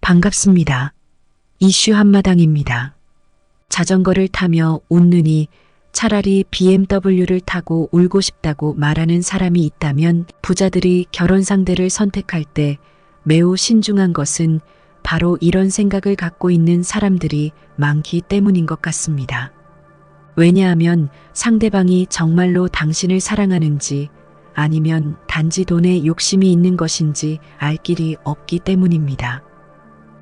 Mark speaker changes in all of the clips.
Speaker 1: 반갑습니다. 이슈 한마당입니다. 자전거를 타며 웃느니 차라리 BMW를 타고 울고 싶다고 말하는 사람이 있다면 부자들이 결혼 상대를 선택할 때 매우 신중한 것은 바로 이런 생각을 갖고 있는 사람들이 많기 때문인 것 같습니다. 왜냐하면 상대방이 정말로 당신을 사랑하는지 아니면 단지 돈에 욕심이 있는 것인지 알 길이 없기 때문입니다.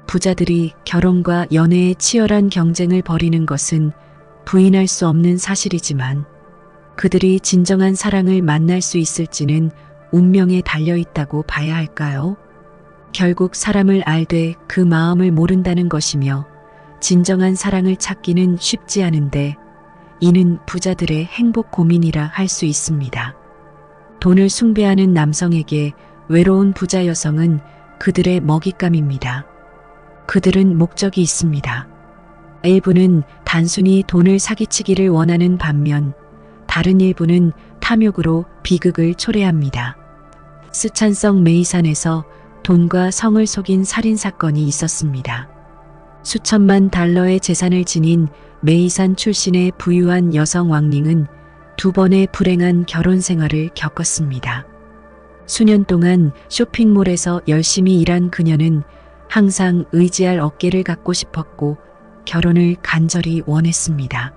Speaker 1: 부자들이 결혼과 연애에 치열한 경쟁을 벌이는 것은 부인할 수 없는 사실이지만 그들이 진정한 사랑을 만날 수 있을지는 운명에 달려 있다고 봐야 할까요? 결국 사람을 알되 그 마음을 모른다는 것이며 진정한 사랑을 찾기는 쉽지 않은데 이는 부자들의 행복 고민이라 할 수 있습니다. 돈을 숭배하는 남성에게 외로운 부자 여성은 그들의 먹잇감입니다. 그들은 목적이 있습니다. 일부는 단순히 돈을 사기치기를 원하는 반면 다른 일부는 탐욕으로 비극을 초래합니다. 스촨성 메이산에서 돈과 성을 속인 살인사건이 있었습니다. 수천만 달러의 재산을 지닌 메이산 출신의 부유한 여성 왕링은 두 번의 불행한 결혼 생활을 겪었습니다. 수년 동안 쇼핑몰에서 열심히 일한 그녀는 항상 의지할 어깨를 갖고 싶었고 결혼을 간절히 원했습니다.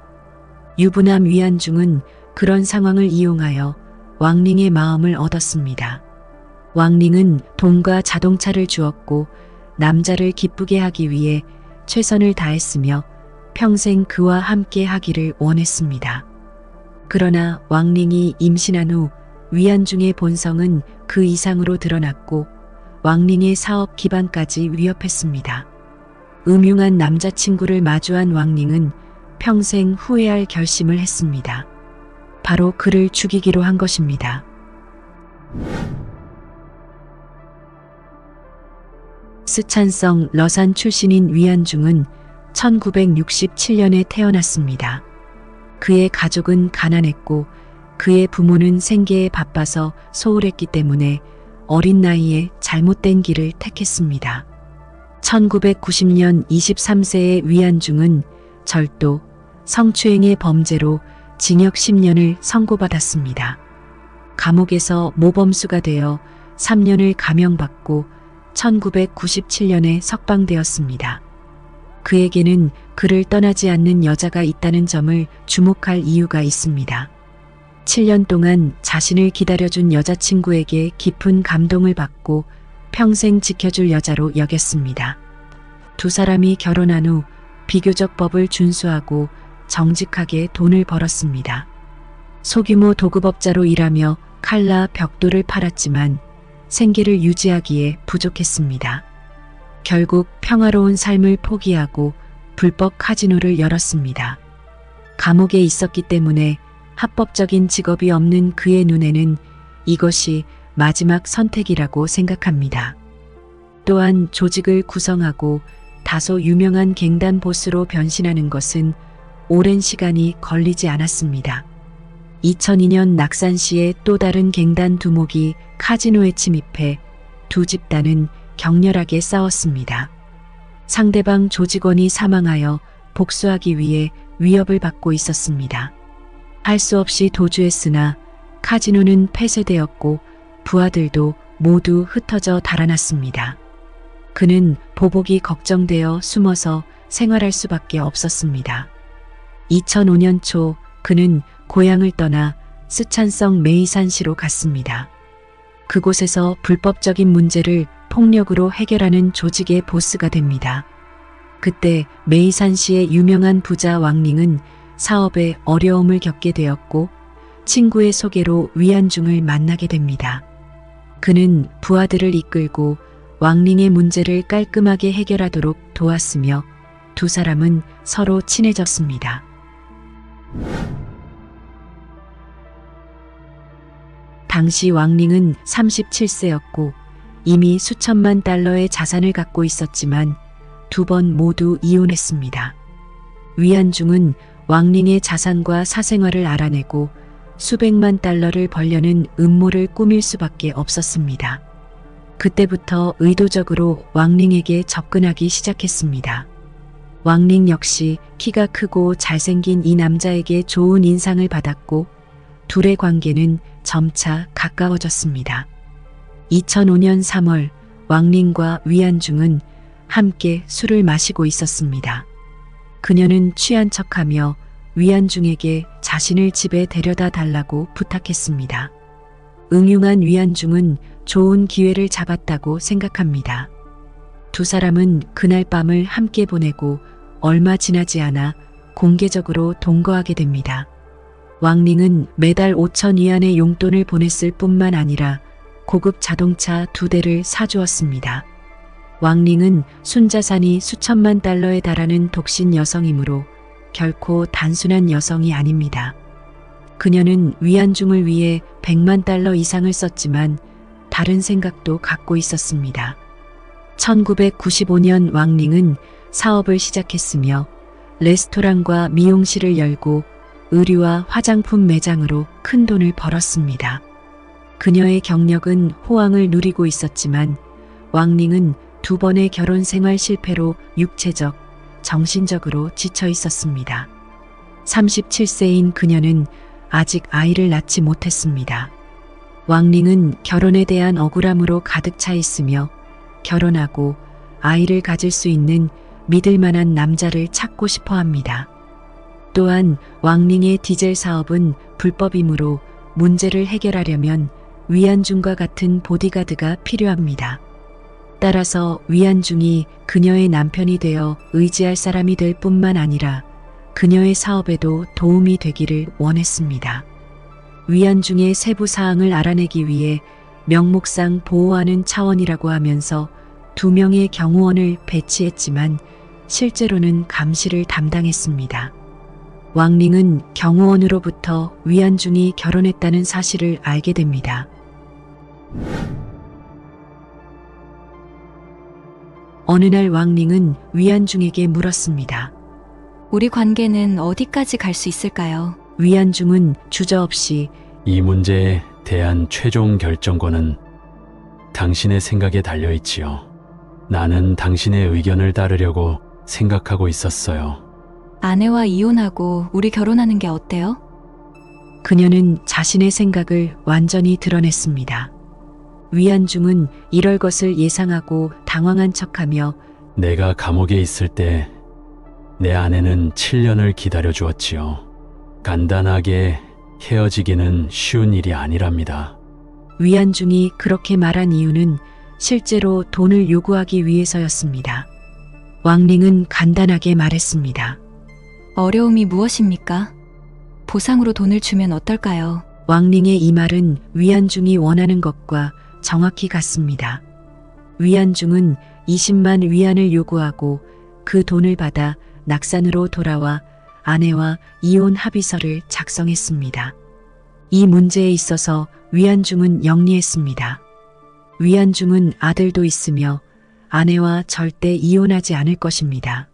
Speaker 1: 유부남 위안중은 그런 상황을 이용하여 왕링의 마음을 얻었습니다. 왕링은 돈과 자동차를 주었고 남자를 기쁘게 하기 위해 최선을 다했으며 평생 그와 함께 하기를 원했습니다. 그러나 왕링이 임신한 후 위안중의 본성은 그 이상으로 드러났고 왕링의 사업 기반까지 위협했습니다. 음흉한 남자친구를 마주한 왕링은 평생 후회할 결심을 했습니다. 바로 그를 죽이기로 한 것입니다. 스촨성 러산 출신인 위안중은 1967년에 태어났습니다. 그의 가족은 가난했고 그의 부모는 생계에 바빠서 소홀했기 때문에 어린 나이에 잘못된 길을 택했습니다. 1990년 23세의 위안중은 절도, 성추행의 범죄로 징역 10년을 선고받았습니다. 감옥에서 모범수가 되어 3년을 감형받고 1997년에 석방되었습니다. 그에게는 그를 떠나지 않는 여자가 있다는 점을 주목할 이유가 있습니다. 7년 동안 자신을 기다려준 여자친구에게 깊은 감동을 받고 평생 지켜줄 여자로 여겼습니다. 두 사람이 결혼한 후 비교적 법을 준수하고 정직하게 돈을 벌었습니다. 소규모 도급업자로 일하며 칼라 벽돌을 팔았지만 생계를 유지하기에 부족했습니다. 결국 평화로운 삶을 포기하고 불법 카지노를 열었습니다. 감옥에 있었기 때문에 합법적인 직업이 없는 그의 눈에는 이것이 마지막 선택이라고 생각합니다. 또한 조직을 구성하고 다소 유명한 갱단 보스로 변신하는 것은 오랜 시간이 걸리지 않았습니다. 2002년 낙산시의 또 다른 갱단 두목이 카지노에 침입해 두 집단은 격렬하게 싸웠습니다. 상대방 조직원이 사망하여 복수하기 위해 위협을 받고 있었습니다. 할 수 없이 도주했으나 카지노는 폐쇄되었고 부하들도 모두 흩어져 달아났습니다. 그는 보복이 걱정되어 숨어서 생활할 수밖에 없었습니다. 2005년 초 그는 고향을 떠나 스촨성 메이산시로 갔습니다. 그곳에서 불법적인 문제를 폭력으로 해결하는 조직의 보스가 됩니다. 그때 메이산시의 유명한 부자 왕링은 사업에 어려움을 겪게 되었고 친구의 소개로 위안중을 만나게 됩니다. 그는 부하들을 이끌고 왕링의 문제를 깔끔하게 해결하도록 도왔으며 두 사람은 서로 친해졌습니다. 당시 왕링은 37세였고 이미 수천만 달러의 자산을 갖고 있었지만 두 번 모두 이혼했습니다. 위안중은 왕링의 자산과 사생활을 알아내고 수백만 달러를 벌려는 음모를 꾸밀 수밖에 없었습니다. 그때부터 의도적으로 왕링에게 접근하기 시작했습니다. 왕링 역시 키가 크고 잘생긴 이 남자에게 좋은 인상을 받았고 둘의 관계는 점차 가까워졌습니다. 2005년 3월 왕링과 위안중은 함께 술을 마시고 있었습니다. 그녀는 취한 척하며 위안중에게 자신을 집에 데려다 달라고 부탁했습니다. 응용한 위안중은 좋은 기회를 잡았다고 생각합니다. 두 사람은 그날 밤을 함께 보내고 얼마 지나지 않아 공개적으로 동거하게 됩니다. 왕링은 매달 5천 위안의 용돈을 보냈을 뿐만 아니라 고급 자동차 2대를 사주었습니다. 왕링은 순자산이 수천만 달러에 달하는 독신 여성이므로 결코 단순한 여성이 아닙니다. 그녀는 위안중을 위해 100만 달러 이상을 썼지만 다른 생각도 갖고 있었습니다. 1995년 왕링은 사업을 시작했으며 레스토랑과 미용실을 열고 의류와 화장품 매장으로 큰 돈을 벌었습니다. 그녀의 경력은 호황을 누리고 있었지만 왕링은 2번의 결혼 생활 실패로 육체적, 정신적으로 지쳐 있었습니다. 37세인 그녀는 아직 아이를 낳지 못했습니다. 왕링은 결혼에 대한 억울함으로 가득 차 있으며 결혼하고 아이를 가질 수 있는 믿을 만한 남자를 찾고 싶어 합니다. 또한 왕링의 디젤 사업은 불법이므로 문제를 해결하려면 위안중과 같은 보디가드가 필요합니다. 따라서 위안중이 그녀의 남편이 되어 의지할 사람이 될 뿐만 아니라 그녀의 사업에도 도움이 되기를 원했습니다. 위안중의 세부 사항을 알아내기 위해 명목상 보호하는 차원이라고 하면서 2명의 경호원을 배치했지만 실제로는 감시를 담당했습니다. 왕링은 경호원으로부터 위안중이 결혼했다는 사실을 알게 됩니다. 어느 날 왕링은 위안중에게 물었습니다.
Speaker 2: 우리 관계는 어디까지 갈 수 있을까요?
Speaker 1: 위안중은 주저없이
Speaker 3: 이 문제에 대한 최종 결정권은 당신의 생각에 달려있지요. 나는 당신의 의견을 따르려고 생각하고 있었어요.
Speaker 2: 아내와 이혼하고 우리 결혼하는 게 어때요?
Speaker 1: 그녀는 자신의 생각을 완전히 드러냈습니다. 위안중은 이럴 것을 예상하고 당황한 척하며
Speaker 3: 내가 감옥에 있을 때 내 아내는 7년을 기다려 주었지요. 간단하게 헤어지기는 쉬운 일이 아니랍니다.
Speaker 1: 위안중이 그렇게 말한 이유는 실제로 돈을 요구하기 위해서였습니다. 왕링은 간단하게 말했습니다.
Speaker 2: 어려움이 무엇입니까? 보상으로 돈을 주면 어떨까요?
Speaker 1: 왕링의 이 말은 위안중이 원하는 것과 정확히 같습니다. 위안중은 20만 위안을 요구하고 그 돈을 받아 낙산으로 돌아와 아내와 이혼 합의서를 작성했습니다. 이 문제에 있어서 위안중은 영리했습니다. 위안중은 아들도 있으며 아내와 절대 이혼하지 않을 것입니다.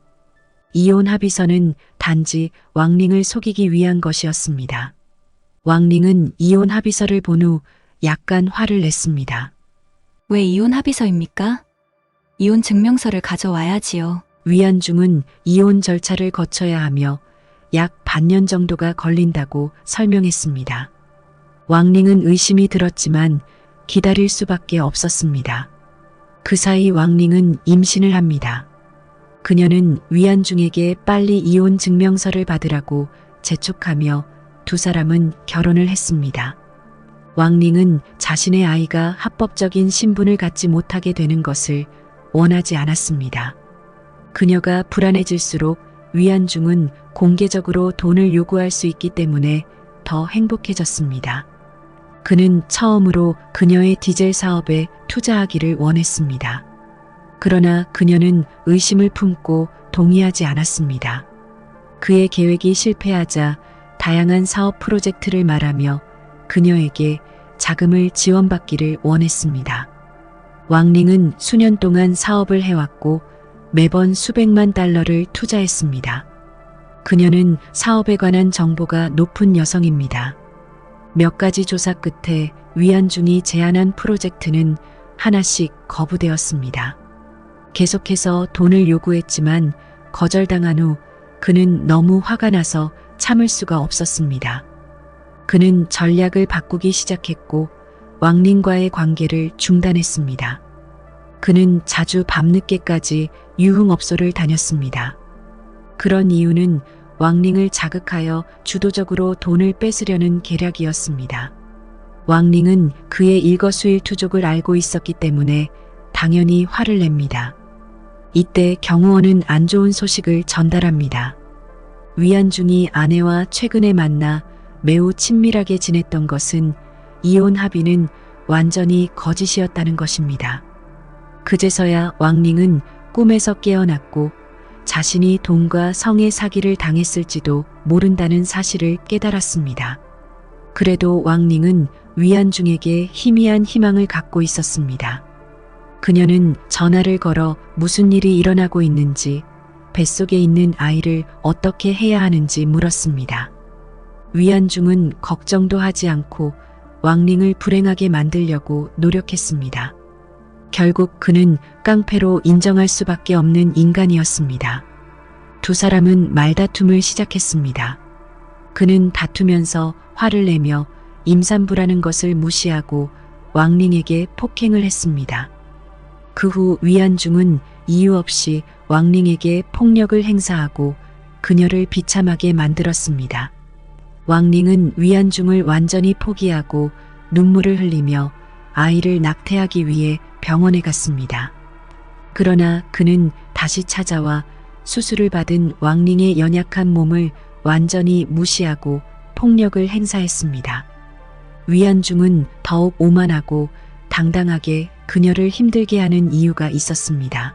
Speaker 1: 이혼 합의서는 단지 왕링을 속이기 위한 것이었습니다. 왕링은 이혼 합의서를 본 후 약간 화를 냈습니다.
Speaker 2: 왜 이혼 합의서입니까? 이혼 증명서를 가져와야지요.
Speaker 1: 위안중은 이혼 절차를 거쳐야 하며 약 반년 정도가 걸린다고 설명했습니다. 왕링은 의심이 들었지만 기다릴 수밖에 없었습니다. 그 사이 왕링은 임신을 합니다. 그녀는 위안중에게 빨리 이혼 증명서를 받으라고 재촉하며 두 사람은 결혼을 했습니다. 왕링은 자신의 아이가 합법적인 신분을 갖지 못하게 되는 것을 원하지 않았습니다. 그녀가 불안해질수록 위안중은 공개적으로 돈을 요구할 수 있기 때문에 더 행복해졌습니다. 그는 처음으로 그녀의 디젤 사업에 투자하기를 원했습니다. 그러나 그녀는 의심을 품고 동의하지 않았습니다. 그의 계획이 실패하자 다양한 사업 프로젝트를 말하며 그녀에게 자금을 지원받기를 원했습니다. 왕링은 수년 동안 사업을 해왔고 매번 수백만 달러를 투자했습니다. 그녀는 사업에 관한 정보가 높은 여성입니다. 몇 가지 조사 끝에 위안중이 제안한 프로젝트는 하나씩 거부되었습니다. 계속해서 돈을 요구했지만 거절당한 후 그는 너무 화가 나서 참을 수가 없었습니다. 그는 전략을 바꾸기 시작했고 왕링과의 관계를 중단했습니다. 그는 자주 밤늦게까지 유흥업소를 다녔습니다. 그런 이유는 왕링을 자극하여 주도적으로 돈을 뺏으려는 계략이었습니다. 왕링은 그의 일거수일투족을 알고 있었기 때문에 당연히 화를 냅니다. 이때 경호원은 안 좋은 소식을 전달합니다. 위안중이 아내와 최근에 만나 매우 친밀하게 지냈던 것은 이혼 합의는 완전히 거짓이었다는 것입니다. 그제서야 왕링은 꿈에서 깨어났고 자신이 돈과 성의 사기를 당했을지도 모른다는 사실을 깨달았습니다. 그래도 왕링은 위안중에게 희미한 희망을 갖고 있었습니다. 그녀는 전화를 걸어 무슨 일이 일어나고 있는지, 뱃속에 있는 아이를 어떻게 해야 하는지 물었습니다. 위안중은 걱정도 하지 않고 왕링을 불행하게 만들려고 노력했습니다. 결국 그는 깡패로 인정할 수밖에 없는 인간이었습니다. 두 사람은 말다툼을 시작했습니다. 그는 다투면서 화를 내며 임산부라는 것을 무시하고 왕링에게 폭행을 했습니다. 그 후 위안중은 이유 없이 왕링에게 폭력을 행사하고 그녀를 비참하게 만들었습니다. 왕링은 위안중을 완전히 포기하고 눈물을 흘리며 아이를 낙태하기 위해 병원에 갔습니다. 그러나 그는 다시 찾아와 수술을 받은 왕링의 연약한 몸을 완전히 무시하고 폭력을 행사했습니다. 위안중은 더욱 오만하고 당당하게 그녀를 힘들게 하는 이유가 있었습니다.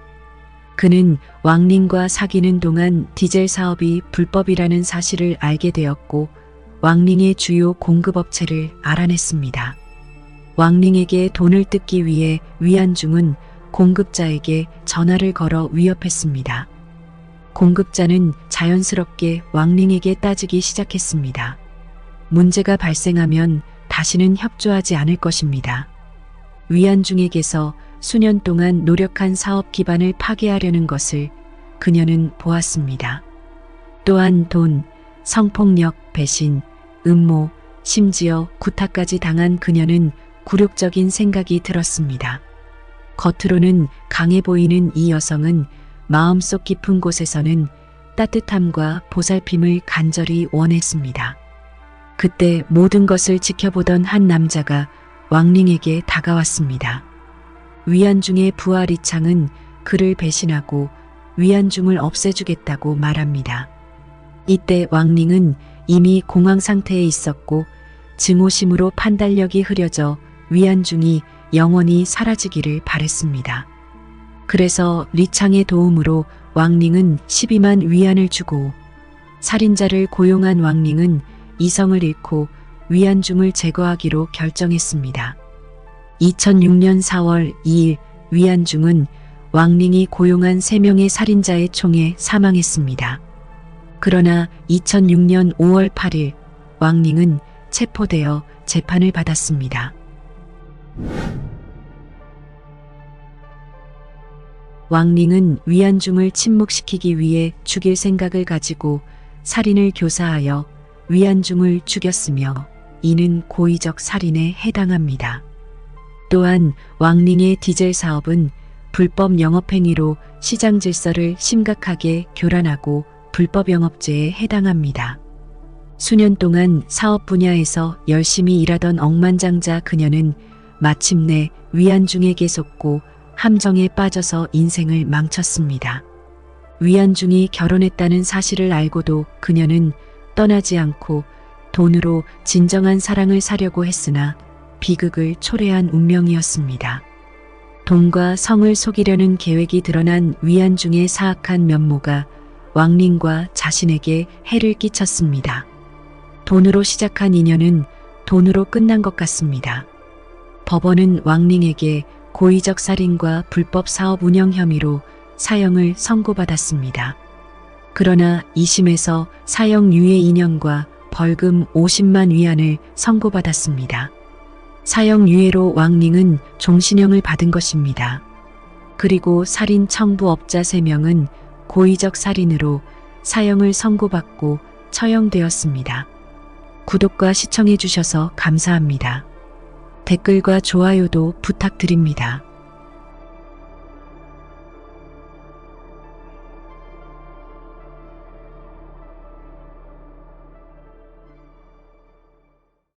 Speaker 1: 그는 왕링과 사귀는 동안 디젤 사업이 불법이라는 사실을 알게 되었고 왕링의 주요 공급업체를 알아냈습니다. 왕링에게 돈을 뜯기 위해 위안중은 공급자에게 전화를 걸어 위협했습니다. 공급자는 자연스럽게 왕링에게 따지기 시작했습니다. 문제가 발생하면 다시는 협조하지 않을 것입니다. 위안중에게서 수년 동안 노력한 사업 기반을 파괴하려는 것을 그녀는 보았습니다. 또한 돈, 성폭력, 배신, 음모, 심지어 구타까지 당한 그녀는 굴욕적인 생각이 들었습니다. 겉으로는 강해 보이는 이 여성은 마음속 깊은 곳에서는 따뜻함과 보살핌을 간절히 원했습니다. 그때 모든 것을 지켜보던 한 남자가 왕링에게 다가왔습니다. 위안중의 부하 리창은 그를 배신하고 위안중을 없애주겠다고 말합니다. 이때 왕링은 이미 공황 상태에 있었고 증오심으로 판단력이 흐려져 위안중이 영원히 사라지기를 바랬습니다. 그래서 리창의 도움으로 왕링은 12만 위안을 주고 살인자를 고용한 왕링은 이성을 잃고 위안중을 제거하기로 결정했습니다. 2006년 4월 2일 위안중은 왕링이 고용한 3명의 살인자의 총에 사망했습니다. 그러나 2006년 5월 8일 왕링은 체포되어 재판을 받았습니다. 왕링은 위안중을 침묵시키기 위해 죽일 생각을 가지고 살인을 교사하여 위안중을 죽였으며 이는 고의적 살인에 해당합니다. 또한 왕링의 디젤 사업은 불법 영업행위로 시장 질서를 심각하게 교란하고 불법 영업죄에 해당합니다. 수년 동안 사업 분야에서 열심히 일하던 억만장자 그녀는 마침내 위안중에게 속고 함정에 빠져서 인생을 망쳤습니다. 위안중이 결혼했다는 사실을 알고도 그녀는 떠나지 않고 돈으로 진정한 사랑을 사려고 했으나 비극을 초래한 운명이었습니다. 돈과 성을 속이려는 계획이 드러난 위안중의 사악한 면모가 왕링과 자신에게 해를 끼쳤습니다. 돈으로 시작한 인연은 돈으로 끝난 것 같습니다. 법원은 왕링에게 고의적 살인과 불법 사업 운영 혐의로 사형을 선고받았습니다. 그러나 2심에서 사형 유예 2년과 벌금 50만 위안을 선고받았습니다. 사형유예로 왕링은 종신형을 받은 것입니다. 그리고 살인 청부업자 3명은 고의적 살인으로 사형을 선고받고 처형되었습니다. 구독과 시청해 주셔서 감사합니다. 댓글과 좋아요도 부탁드립니다.